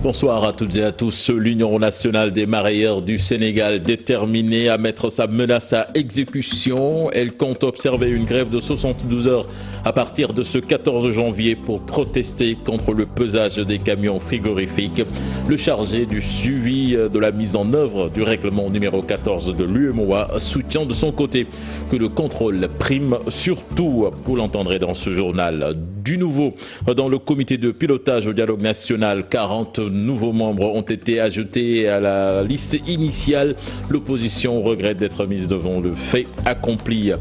Bonsoir à toutes et à tous. L'Union nationale des mareyeurs du Sénégal déterminée à mettre sa menace à exécution. Elle compte observer une grève de 72 heures à partir de ce 14 janvier pour protester contre le pesage des camions frigorifiques. Le chargé du suivi de la mise en œuvre du règlement numéro 14 de l'UEMOA soutient de son côté que le contrôle prime surtout. Vous l'entendrez dans ce journal. Du nouveau dans le comité de pilotage au dialogue national, 40 nouveaux membres ont été ajoutés à la liste initiale. L'opposition regrette d'être mise devant le fait accompli.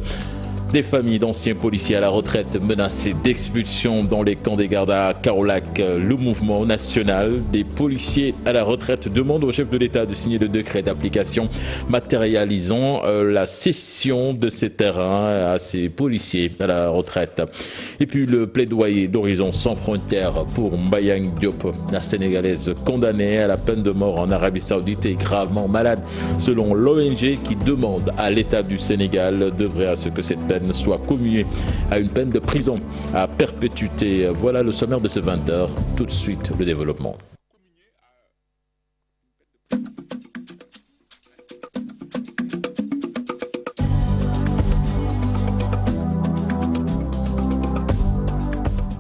Des familles d'anciens policiers à la retraite menacées d'expulsion dans les camps des gardes à Kaolack. Le mouvement national des policiers à la retraite demande au chef de l'État de signer le décret d'application matérialisant la cession de ces terrains à ces policiers à la retraite. Et puis le plaidoyer d'Horizon sans frontières pour Mbayang Diop, la Sénégalaise condamnée à la peine de mort en Arabie Saoudite est gravement malade. Selon l'ONG qui demande à l'État du Sénégal d'œuvrer à ce que cette peine soit commuée à une peine de prison à perpétuité. Voilà le sommaire de ce 20h. Tout de suite, le développement.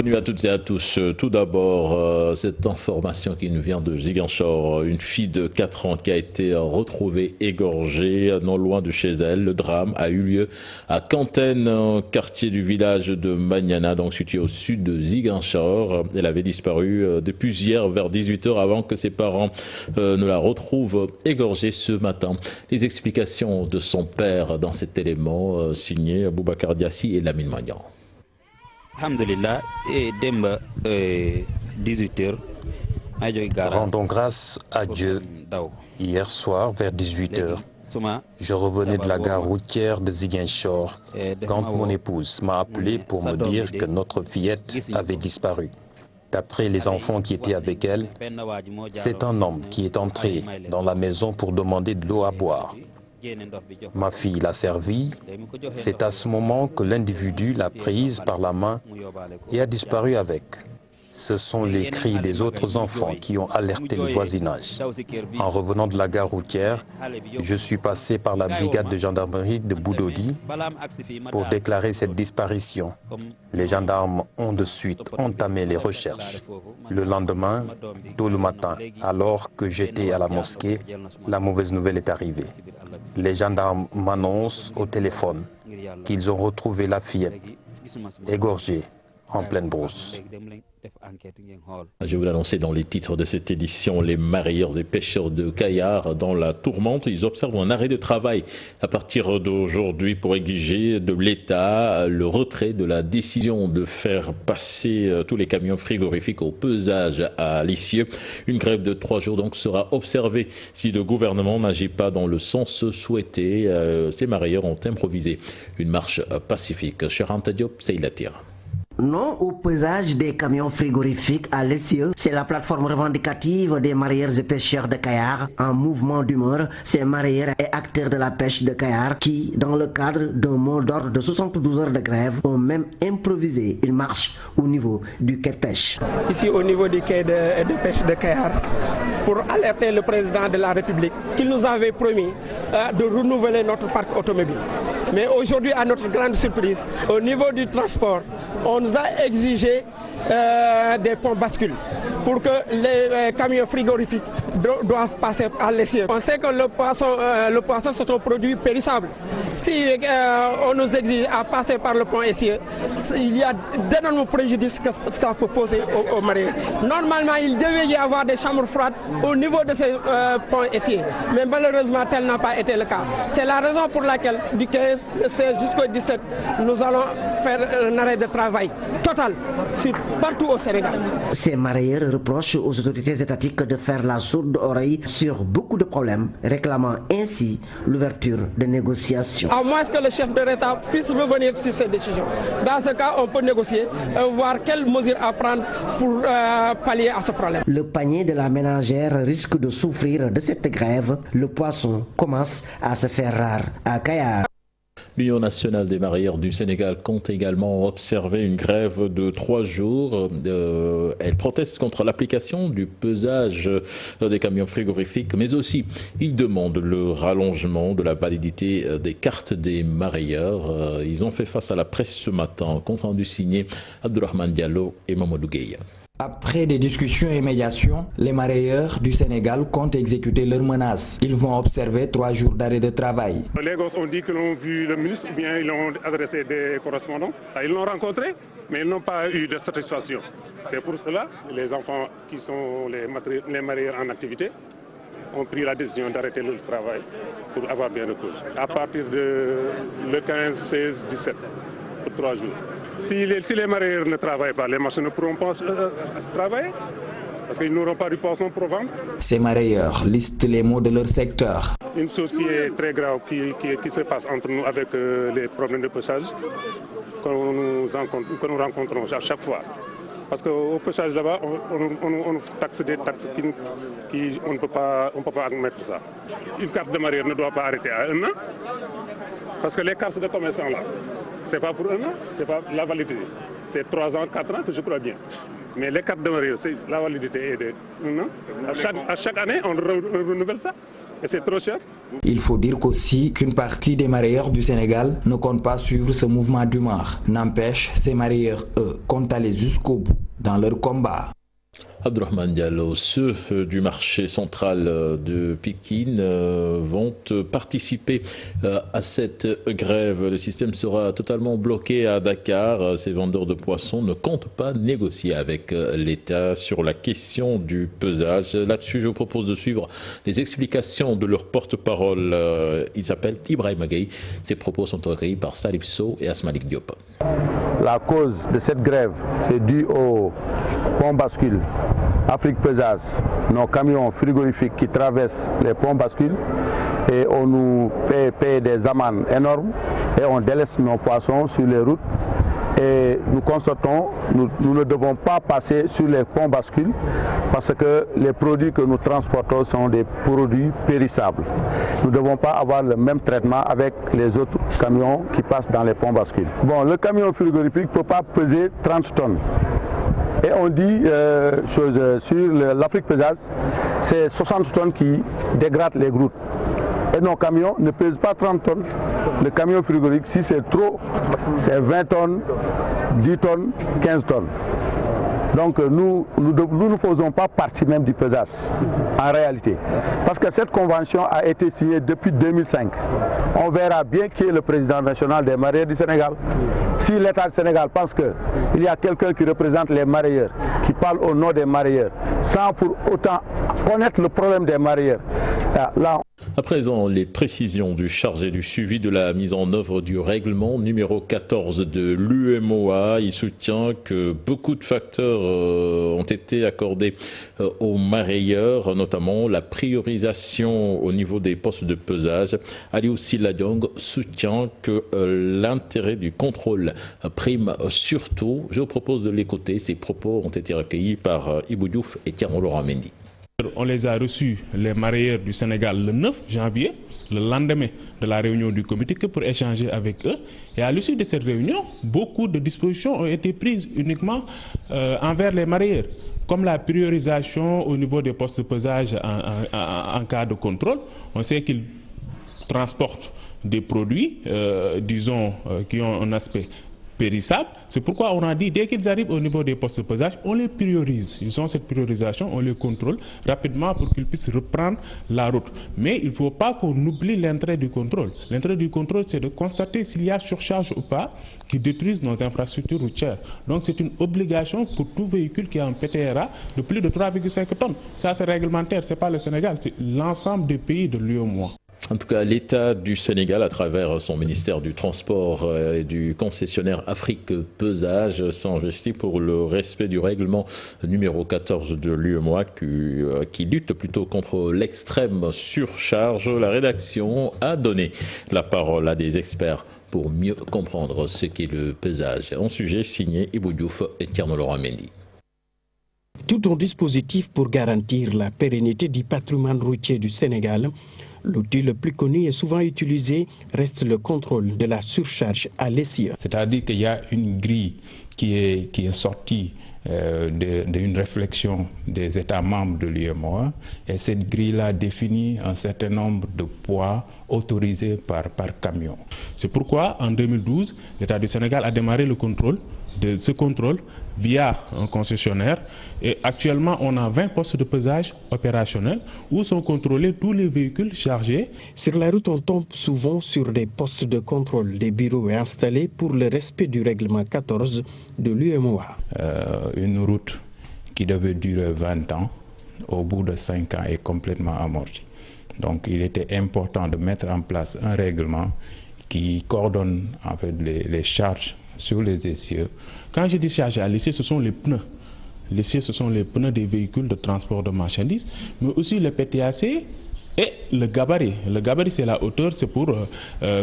Bienvenue à toutes et à tous. Tout d'abord, cette information qui nous vient de Ziguinchor. Une fille de 4 ans qui a été retrouvée égorgée non loin de chez elle. Le drame a eu lieu à Cantène, quartier du village de Magnana, donc situé au sud de Ziguinchor. Elle avait disparu depuis hier vers 18 h avant que ses parents ne la retrouvent égorgée ce matin. Les explications de son père dans cet élément signé Boubacar Diassi et Lamine Magnan. Alhamdulillah, et 18 h. Rendons grâce à Dieu. Hier soir, vers 18 h, je revenais de la gare routière de Ziguinchor quand mon épouse m'a appelé pour me dire que notre fillette avait disparu. D'après les enfants qui étaient avec elle, c'est un homme qui est entré dans la maison pour demander de l'eau à boire. Ma fille l'a servi. C'est à ce moment que l'individu l'a prise par la main et a disparu avec. Ce sont les cris des autres enfants qui ont alerté le voisinage. En revenant de la gare routière, je suis passé par la brigade de gendarmerie de Boudodi pour déclarer cette disparition. Les gendarmes ont de suite entamé les recherches. Le lendemain, tôt le matin, alors que j'étais à la mosquée, la mauvaise nouvelle est arrivée. Les gendarmes m'annoncent au téléphone qu'ils ont retrouvé la fillette égorgée en pleine brousse. Je vous l'annonçais dans les titres de cette édition, les mareyeurs et pêcheurs de Kayar dans la tourmente. Ils observent un arrêt de travail à partir d'aujourd'hui pour exiger de l'État le retrait de la décision de faire passer tous les camions frigorifiques au pesage à l'essieu. Une grève de 3 jours donc sera observée si le gouvernement n'agit pas dans le sens souhaité. Ces mareyeurs ont improvisé une marche pacifique. Charanta Diop, c'est la tire. Non au pesage des camions frigorifiques à l'essieu. C'est la plateforme revendicative des mareyeurs et pêcheurs de Kayar. En mouvement d'humeur, ces mareyeurs et acteurs de la pêche de Kayar qui, dans le cadre d'un mot d'ordre de 72 heures de grève, ont même improvisé une marche au niveau du quai de pêche. Ici au niveau du quai de pêche de Kayar, pour alerter le président de la République qu'il nous avait promis de renouveler notre parc automobile. Mais aujourd'hui, à notre grande surprise, au niveau du transport, on nous a exigé des ponts bascules pour que les camions frigorifiques doivent passer à l'essieu. On sait que le poisson c'est un produit périssable. Si on nous exige à passer par le pont essieu, il y a d'énormes préjudices que ça peut poser aux mareyeurs. Normalement, il devait y avoir des chambres froides au niveau de ces ponts essieux, mais malheureusement, tel n'a pas été le cas. C'est la raison pour laquelle, du 15, le 16 jusqu'au 17, nous allons faire un arrêt de travail total partout au Sénégal. Ces mareyeurs reprochent aux autorités étatiques de faire la sourde oreille sur beaucoup de problèmes, réclamant ainsi l'ouverture de négociations. À moins que le chef de l'État puisse revenir sur ces décisions. Dans ce cas, on peut négocier, voir quelles mesures à prendre pour pallier à ce problème. Le panier de la ménagère risque de souffrir de cette grève. Le poisson commence à se faire rare à Kayar. L'Union nationale des mareyeurs du Sénégal compte également observer une grève de 3 jours. Elle proteste contre l'application du pesage des camions frigorifiques, mais aussi ils demandent le rallongement de la validité des cartes des mareyeurs. Ils ont fait face à la presse ce matin. Compte rendu signé Abdourahmane Diallo et Mamadou Gueye. Après des discussions et médiations, les mareyeurs du Sénégal comptent exécuter leurs menaces. Ils vont observer 3 jours d'arrêt de travail. Les gosses ont dit qu'ils ont vu le ministre ou bien ils ont adressé des correspondances. Ils l'ont rencontré, mais ils n'ont pas eu de satisfaction. C'est pour cela que les enfants qui sont les mareyeurs en activité ont pris la décision d'arrêter leur travail pour avoir bien de cause. À partir de le 15, 16, 17, pour 3 jours. Si les mareyeurs ne travaillent pas, les machines ne pourront pas travailler parce qu'ils n'auront pas du poisson pour vendre. Ces mareyeurs listent les maux de leur secteur. Une chose qui est très grave qui se passe entre nous avec les problèmes de pêchage que nous rencontrons à chaque fois. Parce qu'au pêchage là-bas, on taxe des taxes on ne peut pas admettre ça. Une carte de mareyeur ne doit pas arrêter à 1 an. Parce que les cartes de commerçants là, ce n'est pas pour 1 an, c'est pas la validité. C'est 3 ans, 4 ans que je crois bien. Mais les cartes de mareyeur, la validité est de 1 an. À chaque année, on renouvelle ça. Et c'est trop cher. Il faut dire qu'aussi qu'une partie des mareyeurs du Sénégal ne compte pas suivre ce mouvement d'humeur. N'empêche, ces mareyeurs, eux, comptent aller jusqu'au bout dans leur combat. Abdourahmane Diallo, ceux du marché central de Pékin vont participer à cette grève. Le système sera totalement bloqué à Dakar. Ces vendeurs de poissons ne comptent pas négocier avec l'État sur la question du pesage. Là-dessus, je vous propose de suivre les explications de leur porte-parole. Il s'appelle Ibrahima Gueye. Ses propos sont recueillis par Salif Sow et Asmalik Diop. La cause de cette grève, c'est dû au pont bascule. Afrique Pesage, nos camions frigorifiques qui traversent les ponts bascules et on nous fait payer des amendes énormes et on délaisse nos poissons sur les routes. Et nous constatons, nous ne devons pas passer sur les ponts bascules parce que les produits que nous transportons sont des produits périssables. Nous ne devons pas avoir le même traitement avec les autres camions qui passent dans les ponts bascules. Bon, le camion frigorifique ne peut pas peser 30 tonnes. Et on dit sur l'Afrique Pesage, c'est 60 tonnes qui dégradent les routes. Et nos camions ne pèsent pas 30 tonnes. Le camion frigorifique, si c'est trop, c'est 20 tonnes, 10 tonnes, 15 tonnes. Donc nous ne faisons pas partie même du pesage, en réalité. Parce que cette convention a été signée depuis 2005. On verra bien qui est le président national des mareyeurs du Sénégal. Si l'État du Sénégal pense qu'il y a quelqu'un qui représente les mareyeurs, qui parle au nom des mareyeurs, sans pour autant connaître le problème des mareyeurs, là... À présent, les précisions du chargé du suivi de la mise en œuvre du règlement numéro 14 de l'UMOA. Il soutient que beaucoup de facteurs ont été accordés aux mareyeurs, notamment la priorisation au niveau des postes de pesage. Aliou Siladiong soutient que l'intérêt du contrôle prime surtout. Je vous propose de l'écouter. Ces propos ont été recueillis par Ibou Diouf et Thierno Laurent Mendy. On les a reçus, les mareyeurs du Sénégal, le 9 janvier, le lendemain de la réunion du comité, que pour échanger avec eux. Et à l'issue de cette réunion, beaucoup de dispositions ont été prises uniquement envers les mareyeurs, comme la priorisation au niveau des postes de pesage en cas de contrôle. On sait qu'ils transportent des produits, disons, qui ont un aspect périssables. C'est pourquoi on a dit, dès qu'ils arrivent au niveau des postes de pesage, on les priorise. Ils ont cette priorisation, on les contrôle rapidement pour qu'ils puissent reprendre la route. Mais il ne faut pas qu'on oublie l'intérêt du contrôle. L'intérêt du contrôle, c'est de constater s'il y a surcharge ou pas qui détruisent nos infrastructures routières. Donc c'est une obligation pour tout véhicule qui a un PTRA de plus de 3,5 tonnes. Ça c'est réglementaire, ce n'est pas le Sénégal, c'est l'ensemble des pays de l'UEMOA. En tout cas, l'État du Sénégal, à travers son ministère du Transport et du concessionnaire Afrique Pesage, s'investit pour le respect du règlement numéro 14 de l'UEMOA qui lutte plutôt contre l'extrême surcharge. La rédaction a donné la parole à des experts pour mieux comprendre ce qu'est le pesage. Un sujet signé Ibou Diouf et Thierno Laurent Mendy. Tout un dispositif pour garantir la pérennité du patrimoine routier du Sénégal L'outil le plus connu et souvent utilisé reste le contrôle de la surcharge à l'essieu. C'est-à-dire qu'il y a une grille qui est sortie d'une réflexion des États membres de l'UEMOA, et cette grille-là définit un certain nombre de poids autorisés par camion. C'est pourquoi en 2012, l'État du Sénégal a démarré le contrôle de ce contrôle via un concessionnaire, et actuellement on a 20 postes de pesage opérationnels où sont contrôlés tous les véhicules chargés. Sur la route, on tombe souvent sur des postes de contrôle. Des bureaux installés pour le respect du règlement 14 de l'UEMOA. Une route qui devait durer 20 ans, au bout de 5 ans, est complètement amortie. Donc il était important de mettre en place un règlement qui coordonne en fait les charges sur les essieux. Quand je dis charge à l'essieu, ce sont les pneus. L'essieu, ce sont les pneus des véhicules de transport de marchandises, mais aussi le PTAC et le gabarit. Le gabarit, c'est la hauteur, c'est pour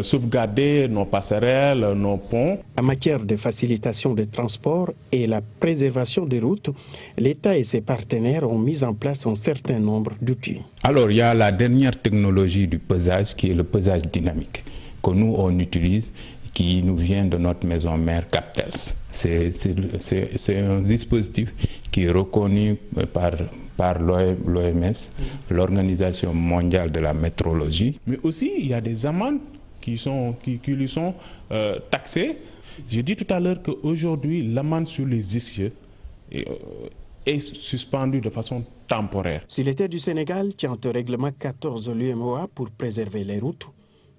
sauvegarder nos passerelles, nos ponts. En matière de facilitation des transports et la préservation des routes, l'État et ses partenaires ont mis en place un certain nombre d'outils. Alors, il y a la dernière technologie du pesage qui est le pesage dynamique, que nous, on utilise, qui nous vient de notre maison mère Captels. C'est un dispositif qui est reconnu par l'OMS, l'Organisation mondiale de la météorologie. Mais aussi, il y a des amendes qui lui sont taxées. J'ai dit tout à l'heure qu'aujourd'hui, l'amende sur les essieux est suspendue de façon temporaire. Si l'État du Sénégal tient au règlement 14 de l'UEMOA pour préserver les routes,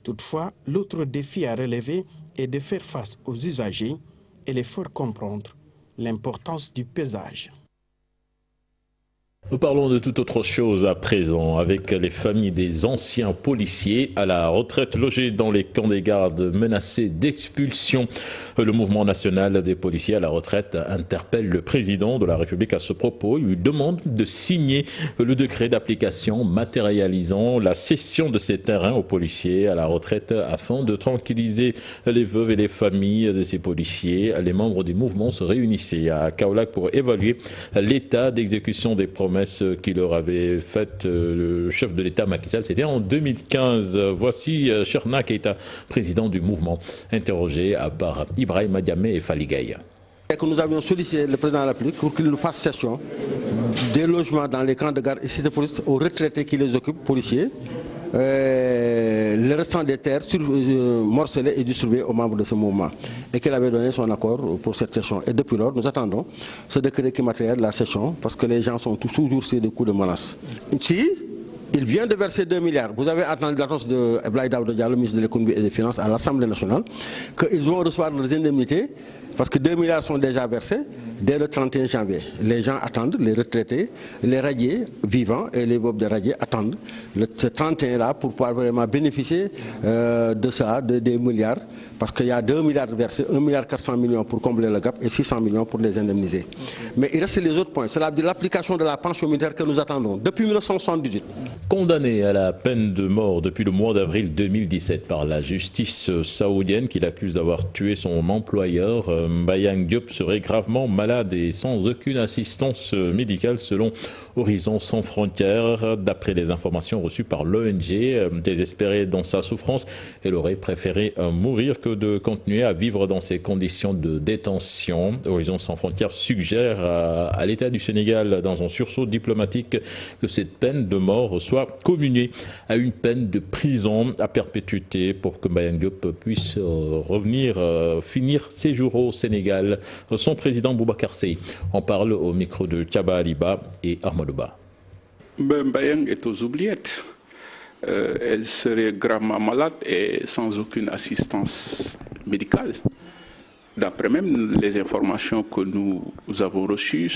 toutefois, l'autre défi à relever est de faire face aux usagers et les faire comprendre l'importance du pesage. Nous parlons de toute autre chose à présent, avec les familles des anciens policiers à la retraite logés dans les camps des gardes menacés d'expulsion. Le mouvement national des policiers à la retraite interpelle le président de la République à ce propos. Il lui demande de signer le décret d'application matérialisant la cession de ces terrains aux policiers à la retraite afin de tranquilliser les veuves et les familles de ces policiers. Les membres du mouvement se réunissaient à Kaolack pour évaluer l'état d'exécution des promesses qu'il leur avait faites le chef de l'État Macky Sall. C'était en 2015. Voici Cherna Keita, président du mouvement, interrogé par Ibrahim Diamé et Fally Gaye. Que nous avions sollicité le président de la République pour qu'il nous fasse cession des logements dans les camps de garde et sites de police aux retraités qui les occupent, policiers. Le restant des terres morcelées et distribuées aux membres de ce mouvement, et qu'il avait donné son accord pour cette session. Et depuis lors, nous attendons ce décret qui matérialise la session, parce que les gens sont toujours sur des coups de menace. Si il vient de verser 2 milliards, vous avez entendu l'annonce de Abdoulaye Daouda Diallo, ministre de l'économie et des finances, à l'Assemblée nationale, qu'ils vont recevoir leurs indemnités, parce que 2 milliards sont déjà versés dès le 31 janvier. Les gens attendent, les retraités, les radiés vivants et les veuves de radiés attendent ce 31-là pour pouvoir vraiment bénéficier de ça, des milliards, parce qu'il y a 2 milliards versés, 1,4 milliard pour combler le gap et 600 millions pour les indemniser. Mais il reste les autres points, c'est l'application de la pension militaire que nous attendons depuis 1978. Condamné à la peine de mort depuis le mois d'avril 2017 par la justice saoudienne qui l'accuse d'avoir tué son employeur, Mbayang Diop serait gravement malade et sans aucune assistance médicale selon Horizon Sans Frontières. D'après les informations reçues par l'ONG, désespérée dans sa souffrance, elle aurait préféré mourir que de continuer à vivre dans ces conditions de détention. Horizon Sans Frontières suggère à l'État du Sénégal, dans un sursaut diplomatique, que cette peine de mort soit communiée à une peine de prison à perpétuité pour que Mbayang Diop puisse revenir finir ses jours au Sénégal. Son président Boubacar Seye en parle au micro de Thiaba Aliba et Ahmadou Ba. Mbayang est aux oubliettes. Elle serait gravement malade et sans aucune assistance médicale. D'après même les informations que nous avons reçues,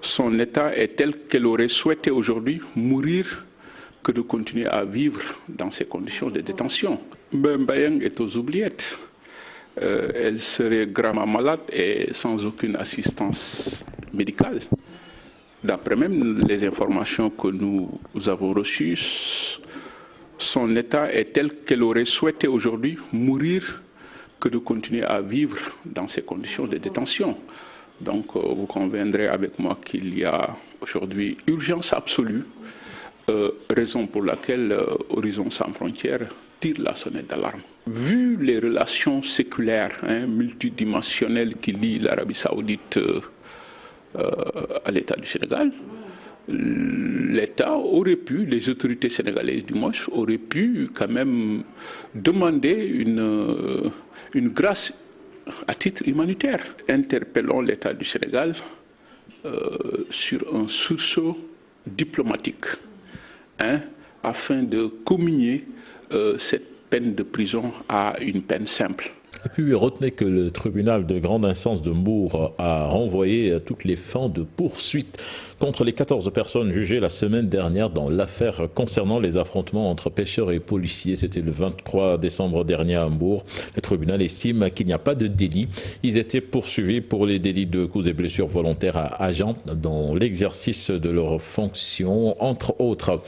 son état est tel qu'elle aurait souhaité aujourd'hui mourir que de continuer à vivre dans ces conditions de détention. Mbayang est aux oubliettes. Elle serait gravement malade et sans aucune assistance médicale. D'après même les informations que nous avons reçues, son état est tel qu'elle aurait souhaité aujourd'hui mourir que de continuer à vivre dans ces conditions de détention. Donc vous conviendrez avec moi qu'il y a aujourd'hui urgence absolue raison pour laquelle Horizon Sans Frontières tire la sonnette d'alarme. Vu les relations séculaires, multidimensionnelles qui lient l'Arabie Saoudite à l'État du Sénégal, l'État aurait pu, les autorités sénégalaises du moins, auraient pu quand même demander une grâce à titre humanitaire. Interpellons l'État du Sénégal sur un sursaut diplomatique afin de communier cette peine de prison à une peine simple. Et puis retenez que le tribunal de grande instance de Mbour a renvoyé toutes les fins de poursuite contre les 14 personnes jugées la semaine dernière dans l'affaire concernant les affrontements entre pêcheurs et policiers. C'était le 23 décembre dernier à Mbour. Le tribunal estime qu'il n'y a pas de délit. Ils étaient poursuivis pour les délits de coups et blessures volontaires à agents dans l'exercice de leurs fonctions, entre autres.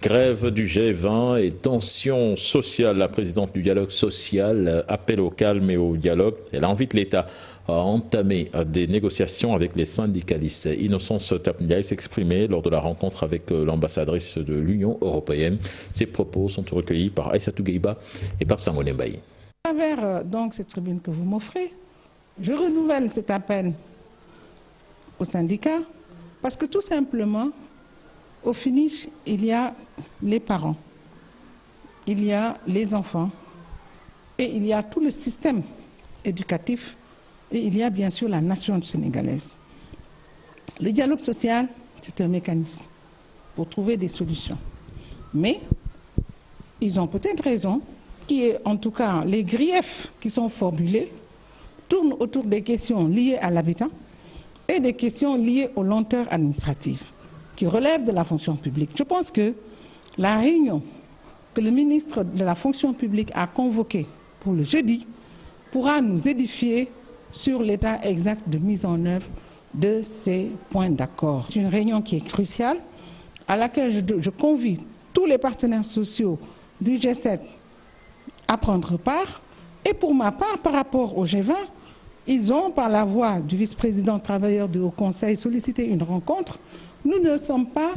Grève du G20 et tension sociale. La présidente du dialogue social appelle au calme et au dialogue. Elle invite l'État à entamer des négociations avec les syndicalistes. Innocence Tapniaï s'exprimait lors de la rencontre avec l'ambassadrice de l'Union européenne. Ses propos sont recueillis par Aïssatou Gueiba et Pape Sangoné Mbaye. À travers donc cette tribune que vous m'offrez, je renouvelle cet appel aux syndicats parce que tout simplement, au finish, il y a les parents, il y a les enfants et il y a tout le système éducatif et il y a bien sûr la nation sénégalaise. Le dialogue social, c'est un mécanisme pour trouver des solutions. Mais ils ont peut-être raison, en tout cas les griefs qui sont formulés tournent autour des questions liées à l'habitat et des questions liées aux lenteurs administratives qui relèvent de la fonction publique. Je pense que la réunion que le ministre de la fonction publique a convoquée pour le jeudi pourra nous édifier sur l'état exact de mise en œuvre de ces points d'accord. C'est une réunion qui est cruciale, à laquelle je convie tous les partenaires sociaux du G7 à prendre part. Et pour ma part, par rapport au G20, ils ont, par la voix du vice-président travailleur du Haut Conseil, sollicité une rencontre. Nous ne sommes pas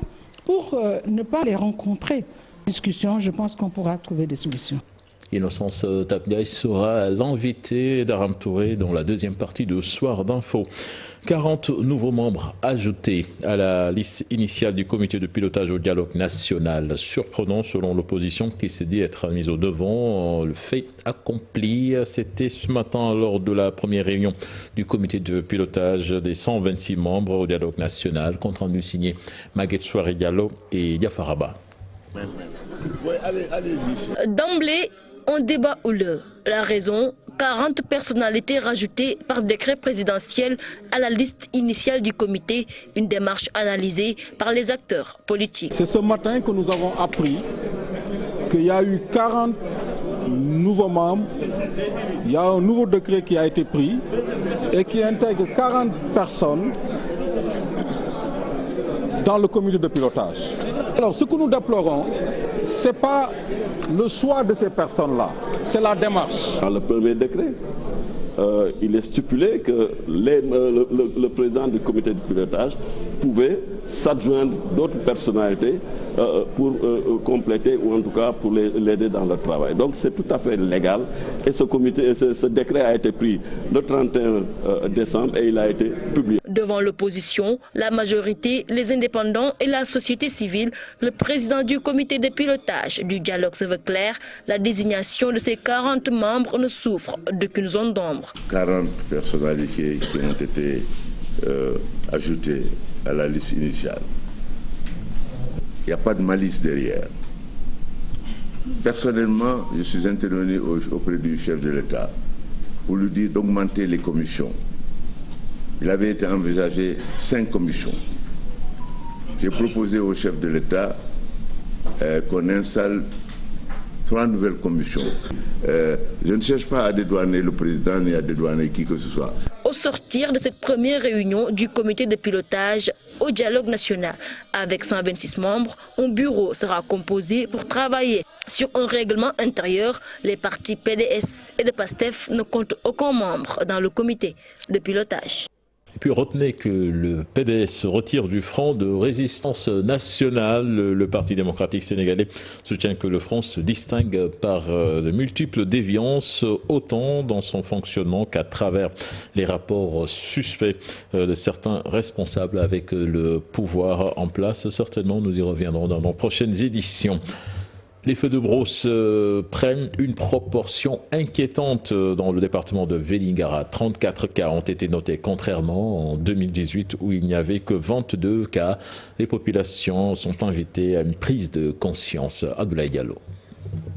pour ne pas les rencontrer. Discussion, je pense qu'on pourra trouver des solutions. Innocence Tapniaï sera l'invité d'Aram Touré dans la deuxième partie de Soir d'Info. 40 nouveaux membres ajoutés à la liste initiale du comité de pilotage au dialogue national. Surprenant selon l'opposition qui se dit être mise au devant. Le fait accompli, c'était ce matin lors de la première réunion du comité de pilotage des 126 membres au dialogue national. Compte rendu signé Maguette Souare Diallo et Yafaraba. D'emblée, un débat houleux. La raison, 40 personnalités rajoutées par décret présidentiel à la liste initiale du comité, une démarche analysée par les acteurs politiques. C'est ce matin que nous avons appris qu'il y a eu 40 nouveaux membres, il y a un nouveau décret qui a été pris et qui intègre 40 personnes dans le comité de pilotage. Alors ce que nous déplorons, ce n'est pas le choix de ces personnes-là, c'est la démarche. Dans le premier décret, il est stipulé que le président du comité de pilotage pouvait s'adjoindre d'autres personnalités pour compléter ou en tout cas pour l'aider dans le travail. Donc c'est tout à fait légal et ce décret a été pris le 31 décembre et il a été publié. Devant l'opposition, la majorité, les indépendants et la société civile, le président du comité de pilotage du dialogue se veut clair, la désignation de ces 40 membres ne souffre d'aucune zone d'ombre. 40 personnalités qui ont été ajoutées à la liste initiale. Il n'y a pas de malice derrière. Personnellement, je suis intervenu auprès du chef de l'État pour lui dire d'augmenter les commissions. Il avait été envisagé 5 commissions. J'ai proposé au chef de l'État qu'on installe 3 nouvelles commissions. Je ne cherche pas à dédouaner le président ni à dédouaner qui que ce soit. Au sortir de cette première réunion du comité de pilotage au dialogue national, avec 126 membres, un bureau sera composé pour travailler sur un règlement intérieur. Les partis PDS et de PASTEF ne comptent aucun membre dans le comité de pilotage. Et puis retenez que le PDS se retire du Front de résistance nationale. Le Parti démocratique sénégalais soutient que le Front se distingue par de multiples déviances, autant dans son fonctionnement qu'à travers les rapports suspects de certains responsables avec le pouvoir en place. Certainement, nous y reviendrons dans nos prochaines éditions. Les feux de brousse prennent une proportion inquiétante dans le département de Vélingara. 34 cas ont été notés, contrairement en 2018 où il n'y avait que 22 cas. Les populations sont invitées à une prise de conscience. Abdoulaye Diallo.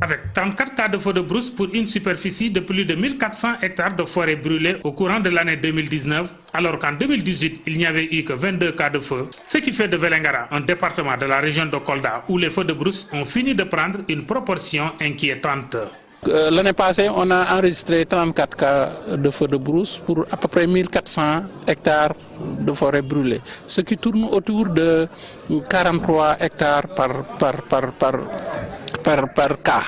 Avec 34 cas de feux de brousse pour une superficie de plus de 1400 hectares de forêt brûlée au courant de l'année 2019, alors qu'en 2018, il n'y avait eu que 22 cas de feu, ce qui fait de Vélingara un département de la région de Kolda où les feux de brousse ont fini de prendre une proportion inquiétante. L'année passée, on a enregistré 34 cas de feux de brousse pour à peu près 1400 hectares de forêt brûlée, ce qui tourne autour de 43 hectares par cas.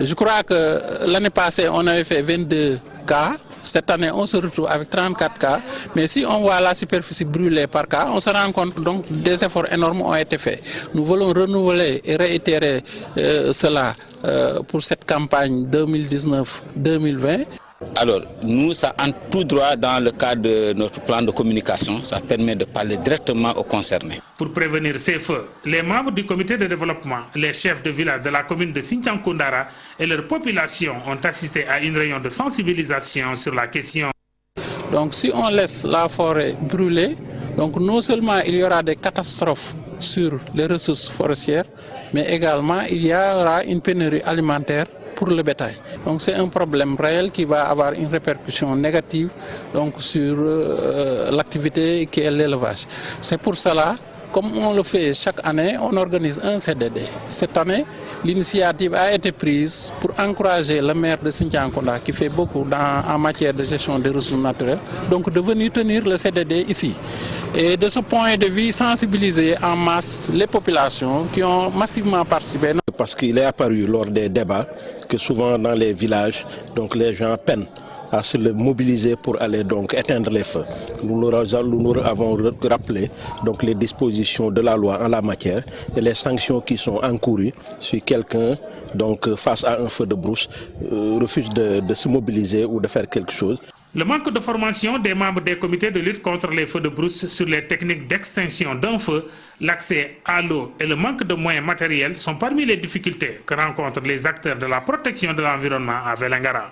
Je crois que l'année passée, on avait fait 22 cas. Cette année, on se retrouve avec 34 cas. Mais si on voit la superficie brûlée par cas, on se rend compte donc des efforts énormes ont été faits. Nous voulons renouveler et réitérer cela pour cette campagne 2019-2020. Alors, nous, ça entre tout droit dans le cadre de notre plan de communication. Ça permet de parler directement aux concernés. Pour prévenir ces feux, les membres du comité de développement, les chefs de village de la commune de Sinthiang-Koundara et leur population ont assisté à une réunion de sensibilisation sur la question. Donc, si on laisse la forêt brûler, donc non seulement il y aura des catastrophes sur les ressources forestières, mais également il y aura une pénurie alimentaire pour le bétail. Donc c'est un problème réel qui va avoir une répercussion négative donc, sur l'activité qui est l'élevage. C'est pour cela, comme on le fait chaque année, on organise un CDD. Cette année, l'initiative a été prise pour encourager le maire de Sinthiang-Kounda, qui fait beaucoup en matière de gestion des ressources naturelles, donc de venir tenir le CDD ici. Et de ce point de vue, sensibiliser en masse les populations qui ont massivement participé. Parce qu'il est apparu lors des débats que souvent dans les villages, donc les gens peinent à se mobiliser pour aller donc éteindre les feux. Nous avons rappelé donc les dispositions de la loi en la matière et les sanctions qui sont encourues si quelqu'un donc face à un feu de brousse refuse de se mobiliser ou de faire quelque chose. Le manque de formation des membres des comités de lutte contre les feux de brousse sur les techniques d'extinction d'un feu, l'accès à l'eau et le manque de moyens matériels sont parmi les difficultés que rencontrent les acteurs de la protection de l'environnement à Vélingara.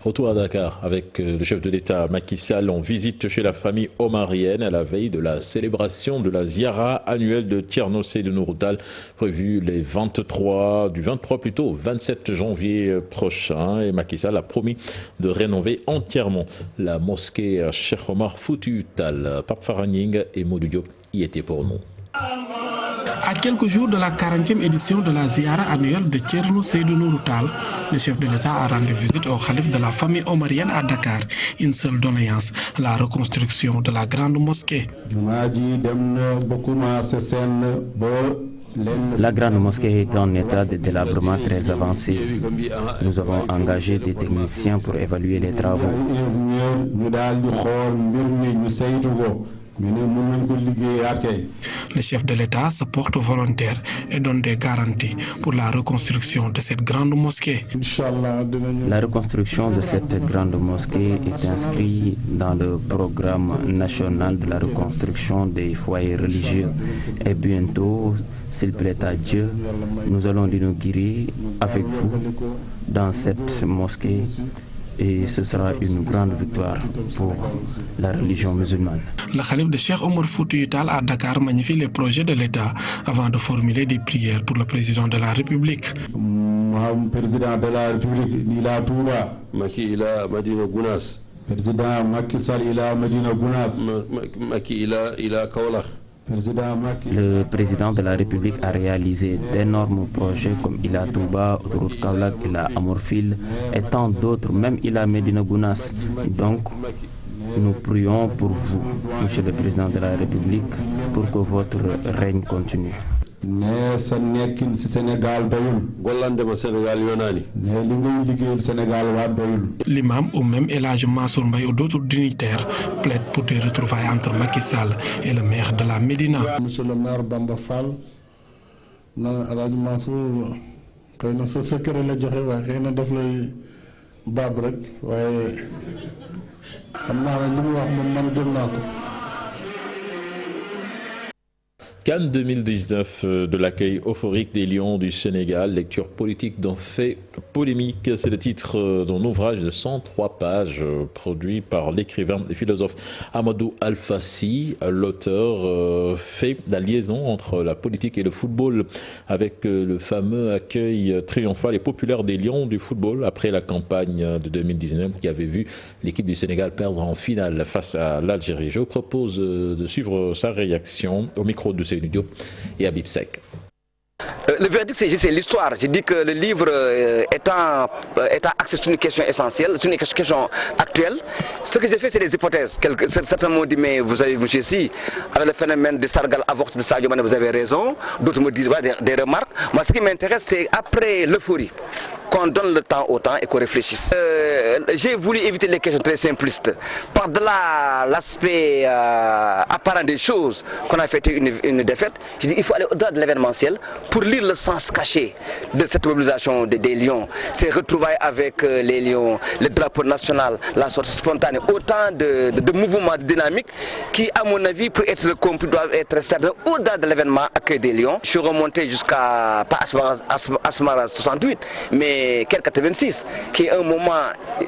Retour à Dakar avec le chef de l'État Macky Sall en visite chez la famille omarienne à la veille de la célébration de la Ziara annuelle de Thierno Seydou Nourou Tall prévue du 23 plutôt au 27 janvier prochain. Et Macky Sall a promis de rénover entièrement la mosquée Cheikh Omar Foutiyou Tall. Pape Faraning et Modou Diop y étaient pour nous. À quelques jours de la 40e édition de la Ziara annuelle de Thierno Seydou Nourou Tall, le chef de l'État a rendu visite au khalife de la famille omarienne à Dakar. Une seule doléance, la reconstruction de la grande mosquée. La grande mosquée est en état de délabrement très avancé. Nous avons engagé des techniciens pour évaluer les travaux. Le chef de l'État se porte volontaire et donne des garanties pour la reconstruction de cette grande mosquée. La reconstruction de cette grande mosquée est inscrite dans le programme national de la reconstruction des foyers religieux. Et bientôt, s'il plaît à Dieu, nous allons l'inaugurer avec vous dans cette mosquée. Et ce sera une grande victoire pour la religion musulmane. Le khalife de Cheikh Omar Foutiyou Tall à Dakar magnifie les projets de l'État avant de formuler des prières pour le président de la République. Président de la République, Nila Touba, Maki ila Madina Gounas. Président Macky Sall ila Madina Gounas. Maki ila Kaolack. Le président de la République a réalisé d'énormes projets comme Ila Touba, Autoroute Kaolack, Ila Amorphile et tant d'autres, même Ila Medina Gounas. Donc, nous prions pour vous, Monsieur le Président de la République, pour que votre règne continue. ne sa nekkin si Sénégal doyul. gollandema Sénégal yonaani. ne li ngay liggéeyal Sénégal waa doyul. L'imam ou même El Hadji Mansour Mbaye ou d'autres dignitaires plaident pour des retrouvailles entre Macky Sall et le maire de la Médina. Monsieur le maire Bamba Fall na El Hadji Mansour xëy na sa secret la joxe waaye xëy na daf lay baab rek waaye xam naa ne li mu wax moom man gëm naa ko. Cannes 2019 de l'accueil euphorique des Lions du Sénégal, lecture politique d'un fait polémique. C'est le titre d'un ouvrage de 103 pages produit par l'écrivain et philosophe Amadou Alfassi. L'auteur fait la liaison entre la politique et le football avec le fameux accueil triomphal et populaire des Lions du football après la campagne de 2019 qui avait vu l'équipe du Sénégal perdre en finale face à l'Algérie. Je vous propose de suivre sa réaction au micro de Diop et Habib Sek. Le verdict, c'est l'histoire. Je dis que le livre étant axé sur une question essentielle, sur une question actuelle, ce que j'ai fait, c'est des hypothèses. Certains m'ont dit, mais vous savez, monsieur, si, avec le phénomène de Sargal avorte de Sadio Mané, vous avez raison. D'autres me disent voilà, des remarques. Moi, ce qui m'intéresse, c'est après l'euphorie, qu'on donne le temps au temps et qu'on réfléchisse. J'ai voulu éviter les questions très simplistes. Par-delà l'aspect apparent des choses, qu'on a fêté une défaite, je dis il faut aller au-delà de l'événementiel pour lire le sens caché de cette mobilisation des Lions. Ces retrouvailles avec les Lions, le drapeau national, la sortie spontanée, autant de mouvements dynamiques qui, à mon avis, pour être compris, doivent être certains au-delà de l'événement accueil des Lions. Je suis remonté jusqu'à, pas Asmara 68, mais 86, qui est un moment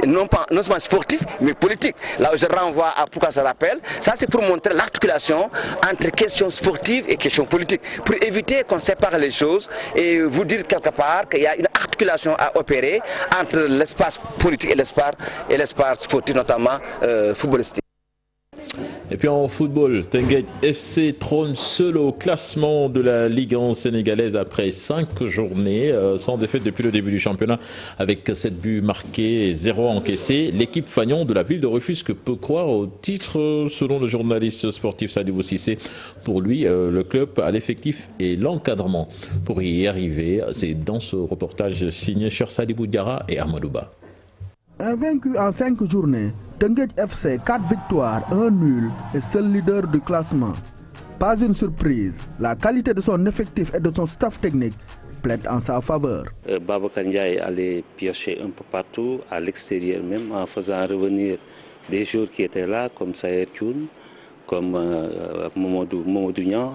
non seulement sportif, mais politique. Là où je renvoie à pourquoi ça rappelle, ça c'est pour montrer l'articulation entre questions sportives et questions politiques, pour éviter qu'on sépare les choses et vous dire quelque part qu'il y a une articulation à opérer entre l'espace politique et l'espace sportif, notamment footballistique. Et puis en football, Teungueth FC trône seul au classement de la Ligue 1 sénégalaise après 5 journées, sans défaite depuis le début du championnat, avec 7 buts marqués et 0 encaissés. L'équipe fanion de la ville de Rufisque peut croire au titre, selon le journaliste sportif Sadibou Cissé. Pour lui, le club a l'effectif et l'encadrement pour y arriver. C'est dans ce reportage signé Cheikh Sadibou Diarra et Amadouba. Invaincu en 5 journées, Teungueth FC 4 victoires, 1 nul et seul leader du classement. Pas une surprise, la qualité de son effectif et de son staff technique plaide en sa faveur. Babacar Ndiaye allait piocher un peu partout, à l'extérieur même, en faisant revenir des joueurs qui étaient là, comme Sayer Thioune, comme Mamadou Niang.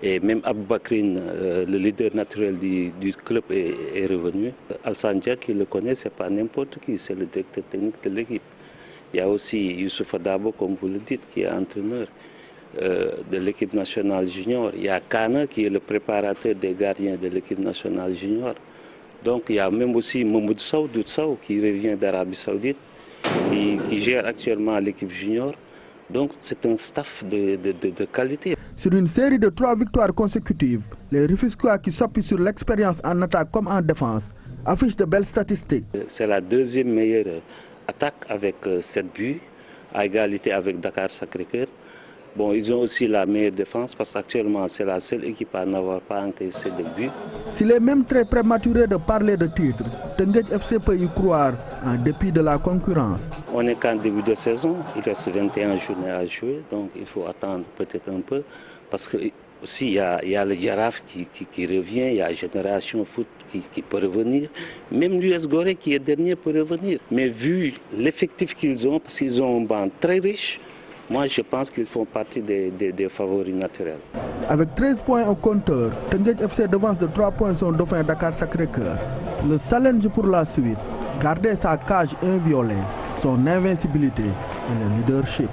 Et même Aboubakrine, le leader naturel du club, est revenu. Al-Sandia, qui le connaît, ce n'est pas n'importe qui, c'est le directeur technique de l'équipe. Il y a aussi Youssouf Dabo, comme vous le dites, qui est entraîneur de l'équipe nationale junior. Il y a Kana, qui est le préparateur des gardiens de l'équipe nationale junior. Donc il y a même aussi Mamoud Sow, qui revient d'Arabie Saoudite, qui gère actuellement l'équipe junior. Donc c'est un staff de qualité. Sur une série de 3 victoires consécutives, les Rufisquois qui s'appuient sur l'expérience en attaque comme en défense affichent de belles statistiques. C'est la deuxième meilleure attaque avec 7 buts, à égalité avec Dakar Sacré-Cœur. Bon, ils ont aussi la meilleure défense parce qu'actuellement c'est la seule équipe à n'avoir pas encaissé de buts. S'il est même très prématuré de parler de titre, Teungueth FC peut y croire en dépit de la concurrence. On n'est qu'en début de saison, il reste 21 journées à jouer, donc il faut attendre peut-être un peu parce que aussi il y a le Giraffe qui revient, il y a Génération Foot qui peut revenir, même l'US Gorée qui est dernier peut revenir. Mais vu l'effectif qu'ils ont, parce qu'ils ont un banc très riche, moi je pense qu'ils font partie des favoris naturels. Avec 13 points au compteur, Teungueth FC devance de 3 points son dauphin Dakar Sacré-Cœur. Le challenge pour la suite, garder sa cage inviolée, son invincibilité et le leadership.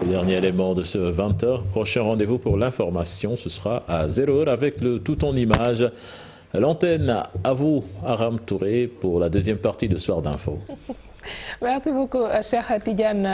Le dernier élément de ce 20h, prochain rendez-vous pour l'information, ce sera à 0h avec le tout en image. L'antenne à vous, Aram Touré, pour la deuxième partie de Soir d'Info. Merci beaucoup, cher Tidiane.